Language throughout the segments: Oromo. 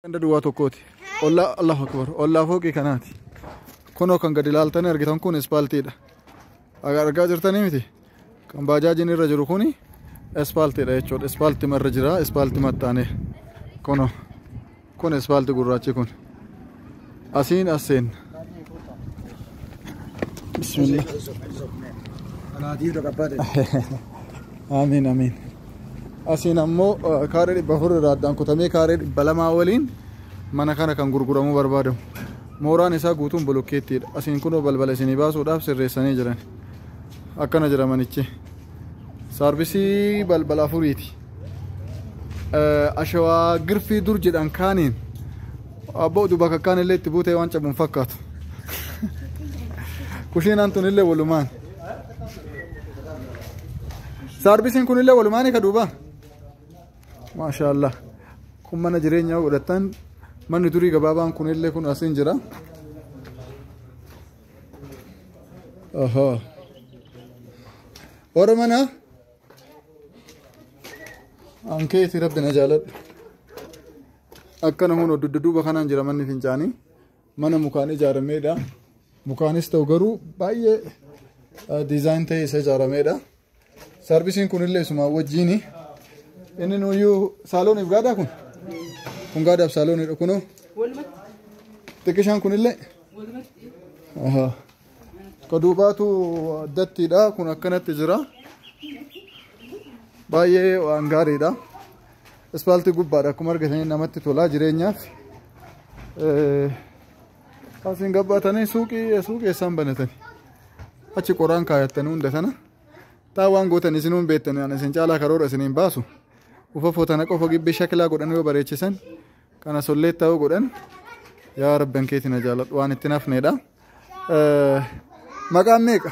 Anda dua tokkooti. Allahu akbar. Allah fooqii kanaati. Kunoo kan gadi ilaaltanii argitan kun ispaaltiidha. Argaa jirtanii miti. Kan baajaajiin irra jiru kuni ispaaltiidha jechuudha. Ispaaltii marra jira. Ispaaltii maxxanee. Kunoo. Kun ispaaltii gurraachi kun. Asiin aseen. Bismillah. Amiin amiin. Asiin ammoo kaaree dhibba afur irraa addaan kutamee kaaree dhibba lamaa waliin mana kana kan gurguramuu barbaadamu. Mooraan isaa guutuun bolokkeettiidha. Asiin kunoo balbala isinii baasuudhaaf sirreessanii jiran. Akkana jira manichi. Saarbisii balbala afuriiti. Ashawaa girfii dur jedhan kaaniin abboo duba kakkaan illee itti buutee waan cabuun fakkaatu. Kushiinaan tun illee walumaan. Saarbisiin kun illee walumaanii ka duuba. Maashaallah. Kun mana jireenyaa godhatan manni durii gabaabaan kun illee kun asiin jira. Aha. Warra mana ankeeti rabbina jaaladhu. Akkana hundi dudduuba kanaan jira manni fincaanii. Mana mukaan ijaarameedha. Mukaanis ta'u garuu baay'ee diizaayin ta'ee isa ijaarameedha. Saarbisiin kun illee isuma wajjiini. Inni nuyyuu saalooniif gaadaa kun. Kun gaadaaf saalooniidha kunoo. Xiqqishaan kun illee. Aha. Ka duubaatu addattiidha. Kun akkanatti jira. Baay'ee waan gaariidha. Ispaaltii gubbaadha. Akkuma argatanii namatti tolaa jireenyaaf. Asiin gabbaatanii suuqii isaan banatanii. Achi qoraan kaayattanii hunda sana. Taa waan gootan isinuun beektanii ani isin caalaa karoora isiniin baasu. Ufa footana qofa gibbii shakilaa godhan yoo bareechisan. Kana solleettaa yoo godhan. Yaa rabban keetiin na jaaladhu waan itti nafneedha. Maqaan meeqa?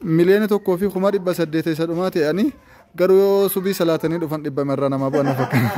Miliyoona 1,800 isa dhumaa ta'anii garuu yoo subii salaatanii dhufan 100 irraa namaa bu'an fakkaata.